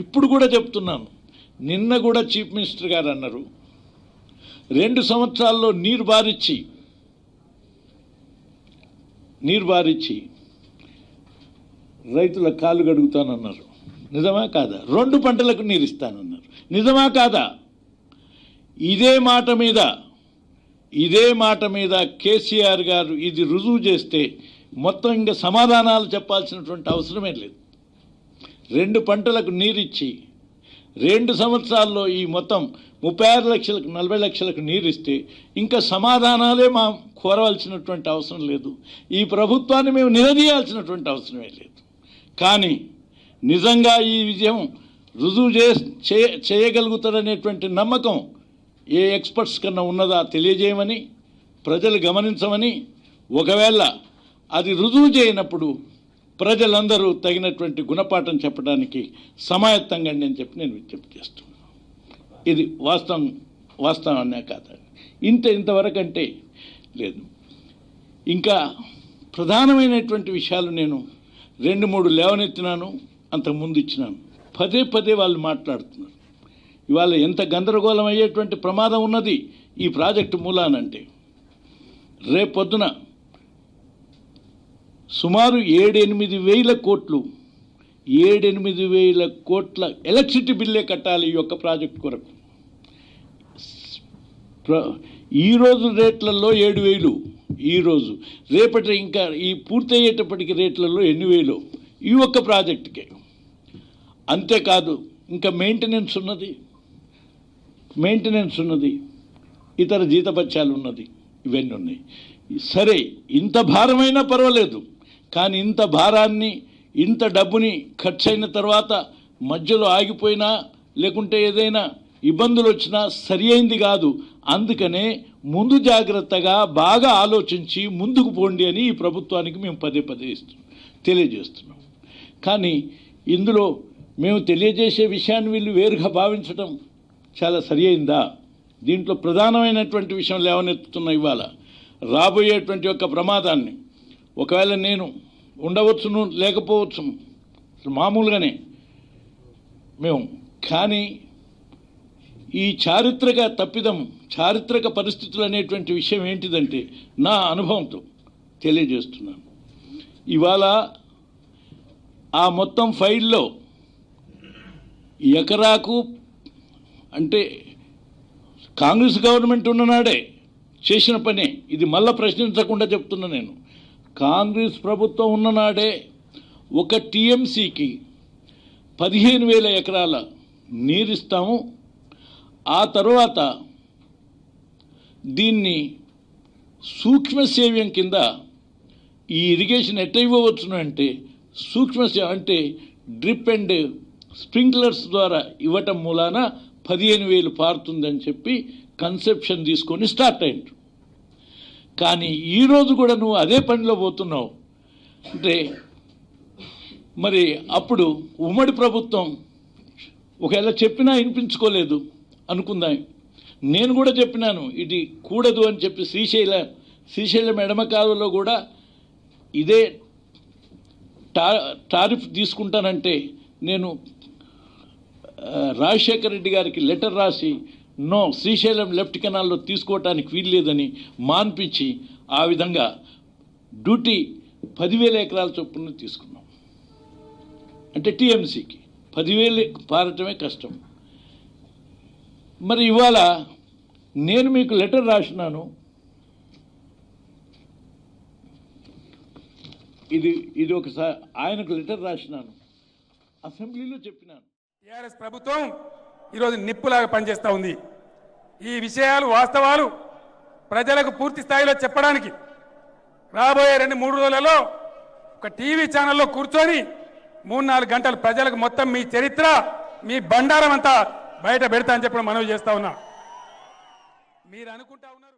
ఇప్పుడు కూడా చెప్తున్నాను, నిన్న కూడా చీఫ్ మినిస్టర్ గారు అన్నారు 2 సంవత్సరాల్లో నీరు బారిచ్చి రైతుల కాళ్ళు గడుగుతానన్నారు. నిజమా కాదా? 2 పంటలకు నీరు ఇస్తానన్నారు. నిజమా కాదా? ఇదే మాట మీద కేసీఆర్ గారు ఇది రుజువు చేస్తే మొత్తం ఇంకా సమాధానాలు చెప్పాల్సినటువంటి అవసరమే లేదు. 2 పంటలకు నీరిచ్చి 2 సంవత్సరాల్లో ఈ మొత్తం 36 లక్షలకు 40 లక్షలకు నీరు ఇస్తే ఇంకా సమాధానాలే మా కోరవలసినటువంటి అవసరం లేదు. ఈ ప్రభుత్వాన్ని మేము నిలదీయాల్సినటువంటి అవసరమే లేదు. కానీ నిజంగా ఈ విజయం రుజువు చేయగలుగుతారనేటువంటి నమ్మకం ఏ ఎక్స్పర్ట్స్ కన్నా ఉన్నదా తెలియజేయమని, ప్రజలు గమనించమని, ఒకవేళ అది రుజువు చేయనప్పుడు ప్రజలందరూ తగినటువంటి గుణపాఠం చెప్పడానికి సమాయత్తంగా అని చెప్పి నేను విజ్ఞప్తి చేస్తున్నాను. ఇది వాస్తవం అనే కాదు. ఇంతవరకు అంటే లేదు. ఇంకా ప్రధానమైనటువంటి విషయాలు నేను 2-3 లేవనెత్తినాను, అంతకుముందు ఇచ్చినాను. పదే వాళ్ళు మాట్లాడుతున్నారు. ఇవాళ ఎంత గందరగోళం అయ్యేటువంటి ప్రమాదం ఉన్నది ఈ ప్రాజెక్టు మూలానంటే. రేపొద్దున సుమారు 7-8 వేల కోట్ల ఎలక్ట్రిసిటీ బిల్లే కట్టాలి ఈ యొక్క ప్రాజెక్టు కొరకు. ఈరోజు రేట్లలో 7,000, ఈరోజు రేపటి ఇంకా ఈ పూర్తయ్యేటప్పటికి రేట్లలో 8,000 ఈ ఒక్క ప్రాజెక్టుకే. అంతేకాదు ఇంకా మెయింటెనెన్స్ ఉన్నది, ఇతర జీతభత్యాలు ఉన్నది, ఇవన్నీ ఉన్నాయి. సరే, ఇంత భారమైనా పర్వాలేదు, కానీ ఇంత భారాన్ని ఇంత డబ్బుని ఖర్చు అయిన తర్వాత మధ్యలో ఆగిపోయినా లేకుంటే ఏదైనా ఇబ్బందులు వచ్చినా సరి అయింది కాదు. అందుకనే ముందు జాగ్రత్తగా బాగా ఆలోచించి ముందుకు పోండి అని ఈ ప్రభుత్వానికి మేము పదే తెలియజేస్తున్నాం. కానీ ఇందులో మేము తెలియజేసే విషయాన్ని వీళ్ళు వేరుగా భావించడం చాలా సరి అయిందా? దీంట్లో ప్రధానమైనటువంటి విషయం లేవనెత్తుతున్న ఇవాళ రాబోయేటువంటి యొక్క ప్రమాదాన్ని, ఒకవేళ నేను ఉండవచ్చును లేకపోవచ్చు మామూలుగానే మేము, కానీ ఈ చారిత్రక పరిస్థితులు అనేటువంటి విషయం ఏంటిదంటే నా అనుభవంతో తెలియజేస్తున్నాను. ఇవాళ ఆ మొత్తం ఫైల్లో ఎకరాకు అంటే కాంగ్రెస్ గవర్నమెంట్ ఉన్ననాడే చేసిన పనే ఇది. మళ్ళా ప్రశ్నించకుండా చెప్తున్నా నేను. కాంగ్రెస్ ప్రభుత్వం ఉన్ననాడే ఒక టీఎంసీకి 15,000 ఎకరాల నీరిస్తాము. ఆ తర్వాత దీన్ని సూక్ష్మసేవ్యం కింద ఈ ఇరిగేషన్ ఎట్ట ఇవ్వవచ్చును అంటే సూక్ష్మసేవ అంటే డ్రిప్ అండ్ స్ప్రింక్లర్స్ ద్వారా ఇవ్వటం మూలాన 15,000 పారుతుందని చెప్పి కన్సెప్షన్ తీసుకొని స్టార్ట్ అయ్యిండ్రు. కానీ ఈరోజు కూడా నువ్వు అదే పనిలో పోతున్నావు అంటే మరి అప్పుడు ఉమ్మడి ప్రభుత్వం ఒకవేళ చెప్పినా వినిపించుకోలేదు అనుకుందాం. నేను కూడా చెప్పినాను ఇది కూడదు అని చెప్పి. శ్రీశైలం ఎడమ కాలువలో కూడా ఇదే టారిఫ్ తీసుకుంటానంటే నేను రాజశేఖర రెడ్డి గారికి లెటర్ రాసి నో శ్రీశైలం లెఫ్ట్ కెనాల్లో తీసుకోవటానికి వీల్లేదని మాన్పించి ఆ విధంగా డ్యూటీ 10,000 ఎకరాల చొప్పున తీసుకున్నాం. అంటే టీఎంసీకి 10,000 పారటమే కష్టం. మరి ఇవాళ నేను మీకు లెటర్ రాసినాను. ఇది ఒకసారి ఆయనకు లెటర్ రాసినాను, అసెంబ్లీలో చెప్పినాను. టీఆర్ఎస్ ప్రభుత్వం ఈరోజు నిప్పులాగా పనిచేస్తూ ఉంది. ఈ విషయాలు వాస్తవాలు ప్రజలకు పూర్తి స్థాయిలో చెప్పడానికి రాబోయే 2-3 రోజులలో ఒక టీవీ ఛానల్లో కూర్చొని 3-4 గంటలు ప్రజలకు మొత్తం మీ చరిత్ర, మీ బండారం అంతా బయట పెడతా అని చెప్పి మనవి చేస్తా ఉన్నా. మీరు అనుకుంటా ఉన్నారు